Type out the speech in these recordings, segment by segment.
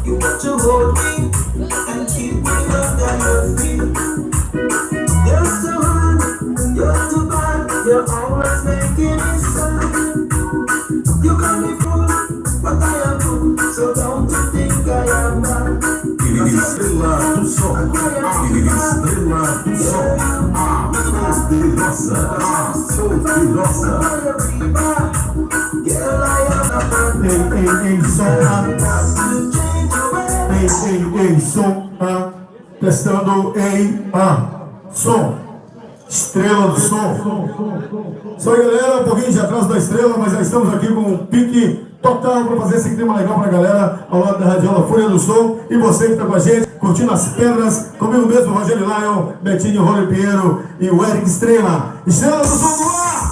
You want to hold me and keep me under your feet. You're so hard, you're too bad, you're always making me sad. You call me fool, but I am good, so don't you think I am bad. Estrela do Sol, Estrela do Sol, poderosa, Ei, som, testando, som, Estrela do Sol. Só galera, um pouquinho de atraso da Estrela, mas já estamos aqui com um pique total para fazer esse clima legal pra galera, ao lado da Radiola Fúria do Som, e você que tá com a gente, curtindo as pedras, comigo mesmo, Rogério Lion, Betinho, Rony Pinheiro e o Eric Estrela. Estrela do Som do ar!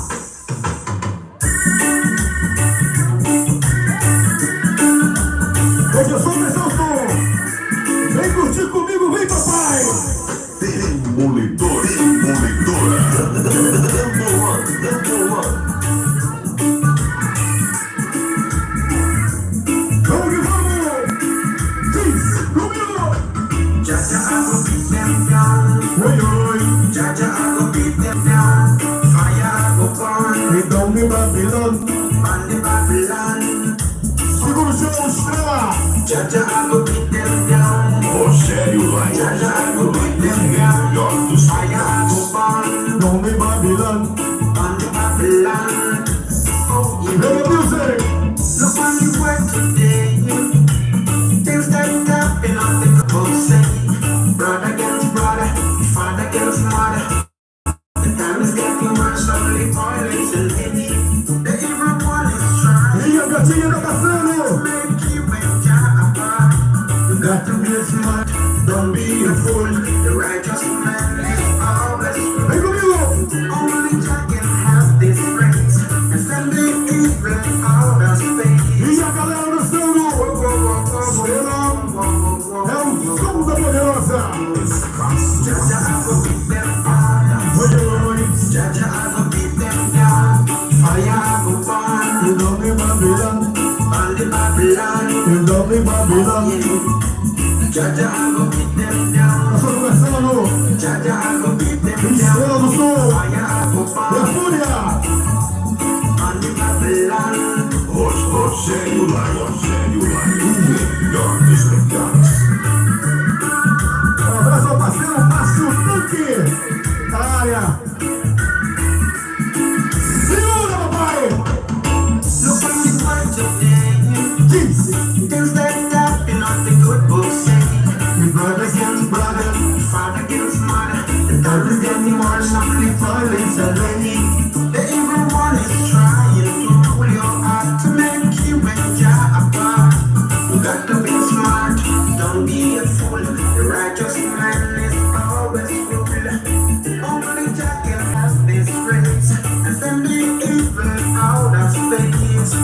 Vem curtir comigo, vem papai! Demolidora. Vamos que vamos! Diz comigo! Jaja, I go beat them down. Oi. Jaja, I go beat them down. Fire, I go burn. Então me Babylon. Bande Babylon. Segura o chão, Estrela! Jaja, I go beat them down. Rogério Lion. Jaja, I go beat them down. Fire, I go burn. Então me Babylon. Bande Babylon. Vem a music! Look on the world today. Things that happen on the people say. Brother against brother, father against mother. The time is getting worse, only violence and hate. The evil one is trying E a gatinha da Cassano! to make you and Jah apart. You got to be smart, don't be a fool. The righteous man is always true. Vem comigo! Only Jah can have this grace and send the evil out of space. E a galera dançando! Estrela é o som da poderosa! Jaja, I go beat them down. Oi. Jaja, I go beat them down. Fire, I go burn. Então me Babylon. Bande Babylon. Então me Babylon. Jaja, I go beat them down. Nós estamos começando! Jaja, I go beat them down. Estrela do Som! Fire, I go E a burn. Fúria! Bande Babylon. Rogério Lion, o melhor dos mercados. Um abraço ao parceiro Márcio Tanque, na área. Segura, papai! Look on the world today. Diz! Things that happen on the good book say. Brother against brother, father against mother. The time is getting worse, only violence and hate. The evil one is trying to pull your heart to make you and Jah apart. You got to be smart, don't be a fool. The righteous man is always rule. Only Jah can have this grace and send the evil out of space.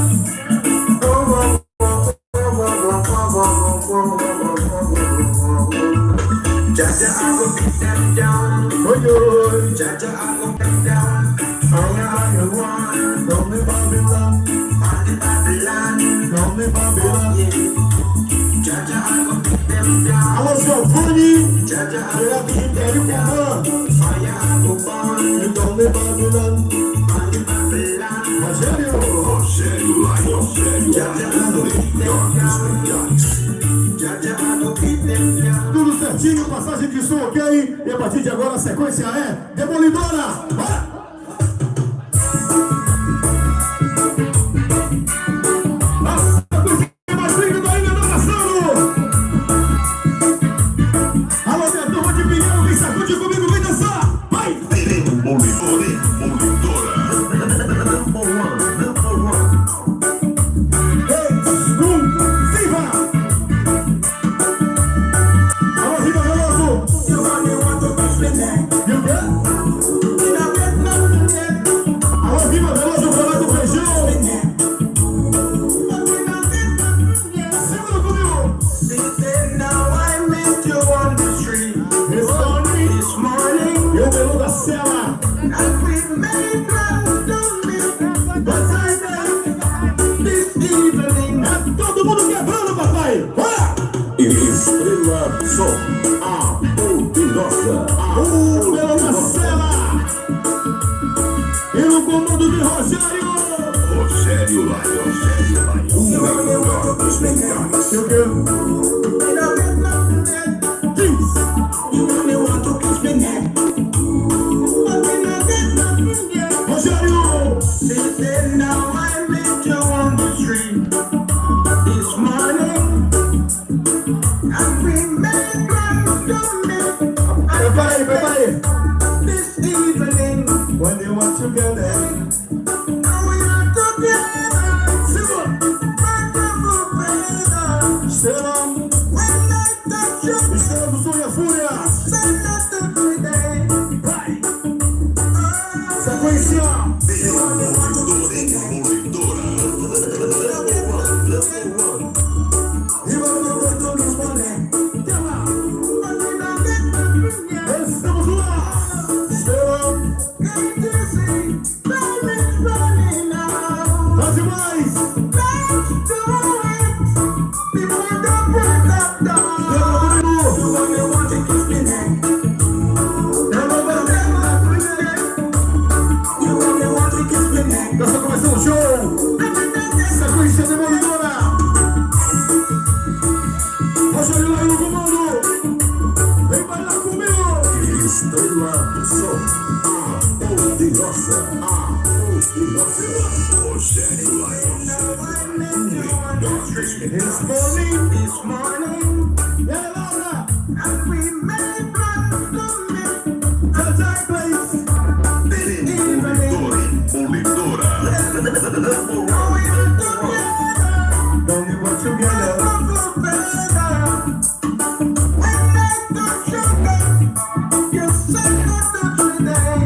Jaja, I go beat them down. Oi. Jaja, I go beat them down. Fire, I go burn. Então me Babylon. Bande Babylon. Então me Babylon. Jaja, I go beat them down. Alô, Giovanni! Jaja, I Direto go de beat Pinheiro, them down. Ponta. Fire, I go burn. Então me Babylon. Bande Babylon. Rogério! Jaja, I go beat them down. Jaja, I go beat them down. Tudo certinho, passagem de som, ok? E a partir de agora a sequência é Demolidora! Bora! A coisinha mais linda da ilha da Nação! Alô, minha turma de Pinheiro, vem sacudir comigo, vem dançar! Vai! o melão da cela. And we made plans to meet, but I met this evening. É todo mundo quebrando, papai. Olha! Estrela Som, a poderosa, O melão da cela. E no comando de Rogério. Rogério Lion, o melhor dos melhores. E o quê? And I met nothing yet. You only want to kiss me neck. But we don't get nothing yet. Rogério. They said now I met you on the street this morning. And we made plans to meet. Prepara aí. This evening. When you want to get there. Now we are together. Segura. Wonderful weather. Estrela. When I touch you, Estrela do Som e a Fúria. send us to today. Vai. Sequência. Estamos lá. Estrela. Faz demais. Estrela do Menu. Está começando o show. Sequência demolidora. Rogério lá no comando. Vem bailar comigo. Estrela do Som, a poderosa, Rogério Lion, o melhor dos melhores. This morning, E aí, Laura? and we made plans to meet. That's our place. Polidora, Now we are together. Don't you want to get there? Wonderful weather. When I touch your back, you send us to today.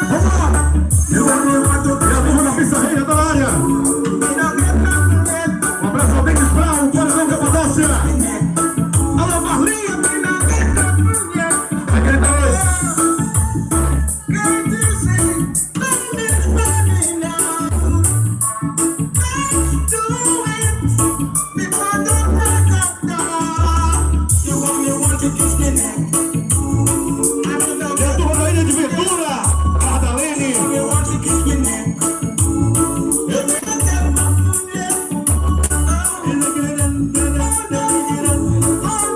Vamos lá. You only want to E a turma da Pizarreira da área. we don't get nothing yet. Um abraço ao Denis Brown, Coração Capadócia. Alô, Marlinha. We don't get nothing yet. Aquele da luz. Can't you see? Time is running out. Let's do it before the break of dawn. You only want to kiss me neck. I don't know. E a turma da Ilha de Ventura. Madalene. You want to kiss me neck. You don't get nothing yet.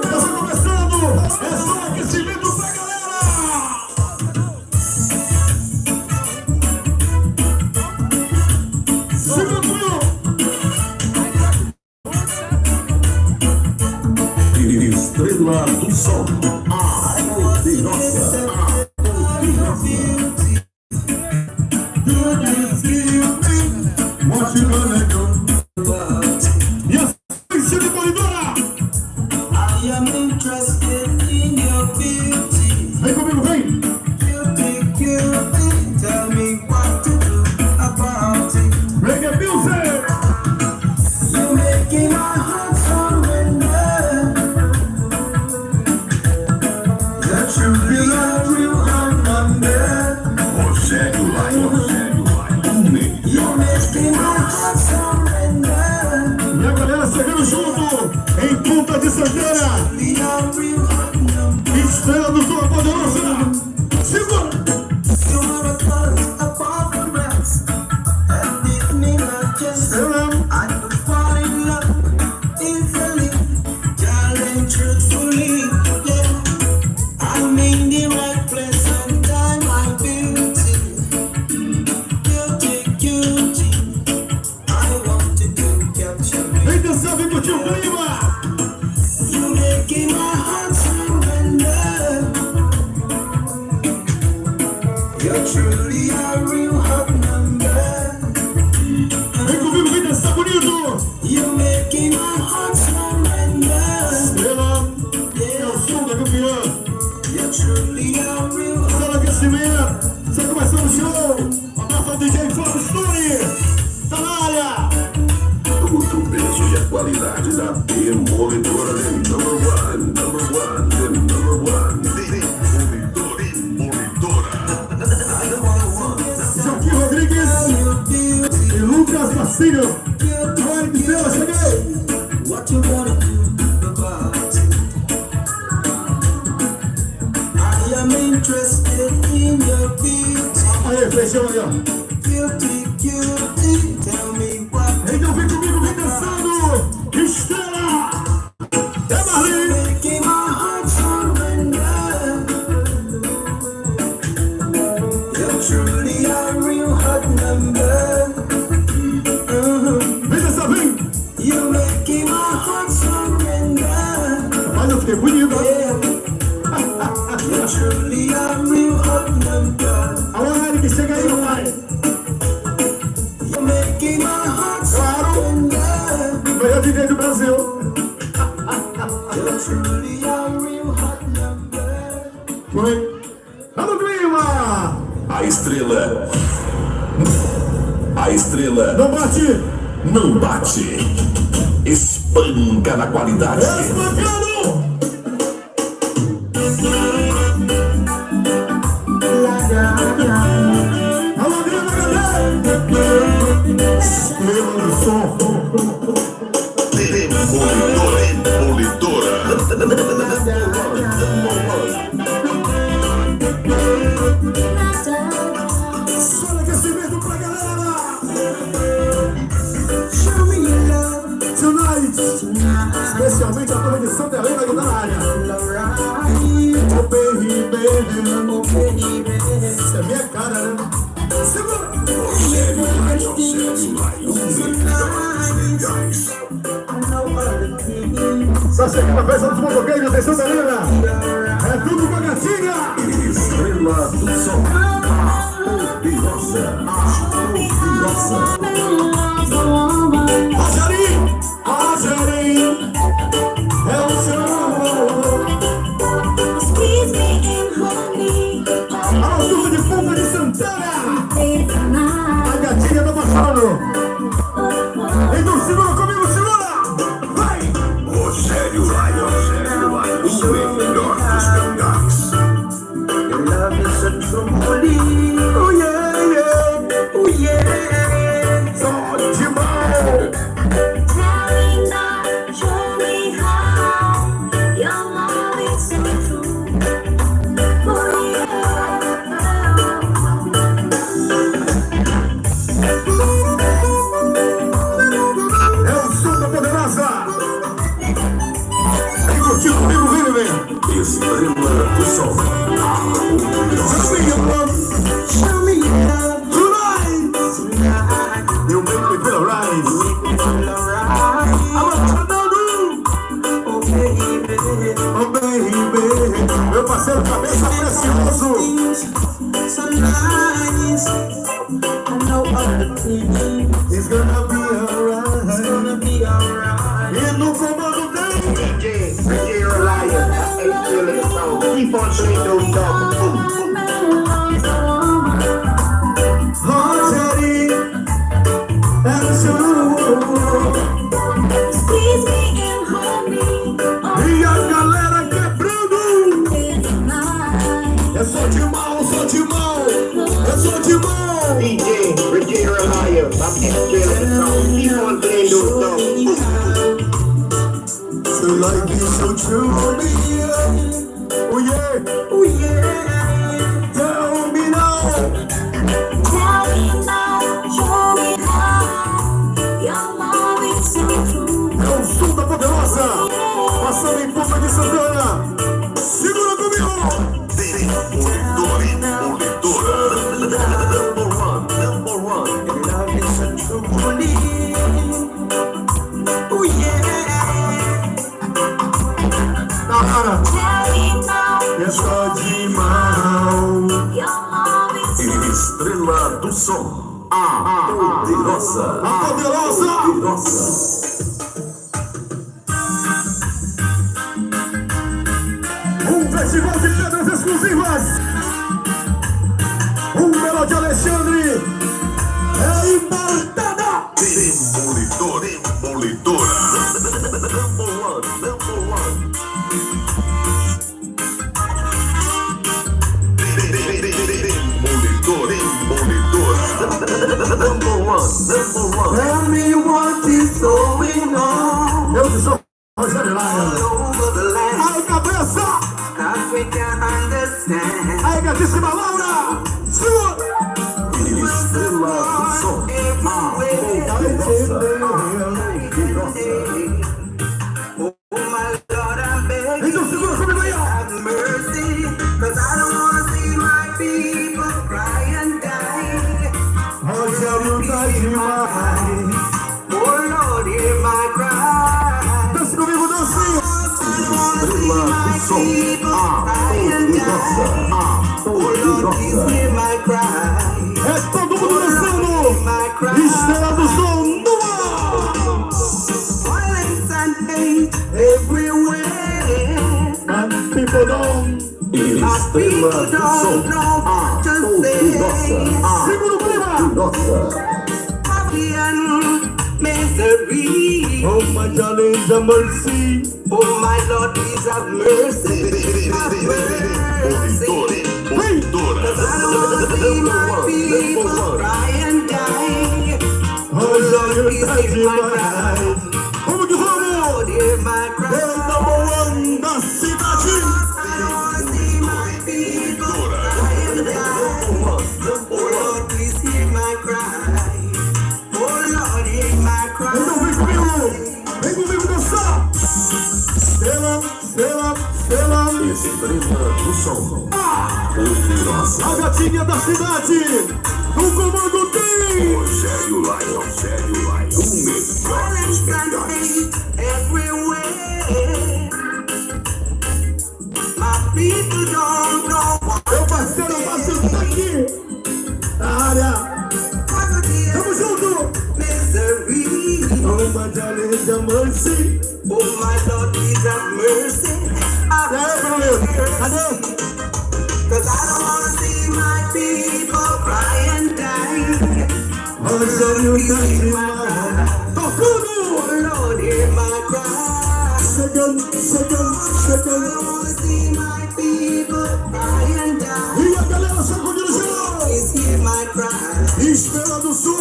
Está começando. É só aquecimento pra galera. Segura comigo. Estrela do Som, a poderosa, What you gonna do? E a sequência demolidora. I am interested in your beauty. Vem comigo, vem. Cutie, tell me what to do about it. Reggae music. You making my heart surrender. That you be a real commander. Rogério Lion, o melhor. You making my heart surrender. E a galera chegando junto em Ponta de Santana. Be a real commander. Estrela do Som Poderosa. Segura. You are a thought above the rest. And if me not just Estrela. I could fall in love easily, darling, truthfully, yeah. I'm in the right place and time, my beauty, cutie. I wanted to capture me. Vem dançar, vem curtir o clima. You making my heart surrender. You're truly a real hot number. Vem comigo, vem dançar bonito. You making my heart surrender. Estrela. É o som da campeã. You're truly a real hot. Só no aquecimento. Está começando o show. Um abraço ao DJ Fábio Stone. Tá na área. O peso e a qualidade da demolidora. Number one, the number one. interested in your beauty. Aí, fechou ali, ó. Guilty, guilty, tell me what. Então vem comigo, vem dançando. Estrela. É Marlene. Making my heart surrender. You're truly a real hot number. Vem dançar, vem. You're making my heart surrender. Olha, eu fiquei bonito. Yeah. You're truly a real hot number. Alô, Eric, chega aí, meu pai. You're making my heart surrender. Melhor DJ do Brasil. You're truly a real hot number. Foi. Tá no clima. A estrela. A estrela Não bate. não bate. Espanca na qualidade. Espancando. Alô, Adriana, cadê? Estrela do som. Demolidora. Só aquecimento pra galera. Show me your love Tonight. Especialmente a turma de Santa Helena que tá na área. Oh, baby, baby. oh baby. Isso é minha cara, né? Segura. Sério, legais. I know other things. Só chega na festa dos motoqueiros de Santa Helena. É tudo com a gatinha. Estrela do Sol. Poderosa. Poderosa. Rogerinho, Rogerinho. É o seu. A turma de Ponta de Santana. A gatinha tá passando. Então segura comigo, segura. Vai. Rogério Lion, o melhor dos cangás. Your love is a trampoline. Oh yeah, yeah, oh yeah. Só de mão. É o som da poderosa. Vem curtir comigo, vem, vem. Estrela do Sol. Show me your love Tonight. tonight. You make me feel right. Feel alright. Oh baby. Oh, baby. Meu parceiro, cabeça precioso. So nice. I know other things. It's gonna be alright. It's gonna be alright. E no comando tem DJ Lion, Estrela do Sol. Keep on playing those songs. Rogerinho. É o seu. E a galera quebrando. É só de mão, só de mão. É só de mão. DJ Lion, Estrela do Sol. Keep on playing those songs. So like you so true for me. Oh yeah, Oh yeah. tell me now. É o som da poderosa. Passando em Ponta de Santana. Segura comigo. Demolidora. Number one. Your love is a trampoline. Oh yeah. Cara, é só de mão. Estrela do Sol. A poderosa. A poderosa. Poderosa. Festival de pedras exclusivas. Melody Alexandre. É importada. Demolidora. Number one. Demolidora. Number one. Tell me what is going on Eu que sou Rogério Lion. over the land. Ai, cabeça. 'Cause we can't understand. Ai, obrigadíssima Laura. Sua. Estrela do som. Então segura comigo aí, ó. Rogério tá demais. Dança comigo, dancinha. Estrela do som. Poderosa. É todo mundo dançando. Estrela do som no ar. And people don't. Estrela do som. Poderosa. Segura o clima. Oh my darling, have mercy. Oh my Lord, please have mercy. Have mercy. Pinheiro. I don't wanna see my people cry and die. Oh Lord, please hear my cry. Vamos que vamos. Lord, hear my cry. É o number one da cidade. I don't wanna see my people cry and die. Oh Lord, please hear my cry. Oh Lord, hear my cry. Então vem comigo dançar. Estrela, estrela, estrela. Estrela do som. Poderosa. A gatinha da cidade. O comando tem. Rogério Lion. O melhor dos melhores. Meu parceiro, o Márcio tá aqui. Na área. Tamo junto. Oh my darling, have mercy. Oh my Lord, please have mercy. E aí, meu cadê? Cause I don't wanna see my people cry and die. Rogério tá demais. Tocando. Lord, hear my cry. Chegando. I don't wanna see my people cry and die. E a galera sacudindo o chão. Please hear my cry. Estrela do som.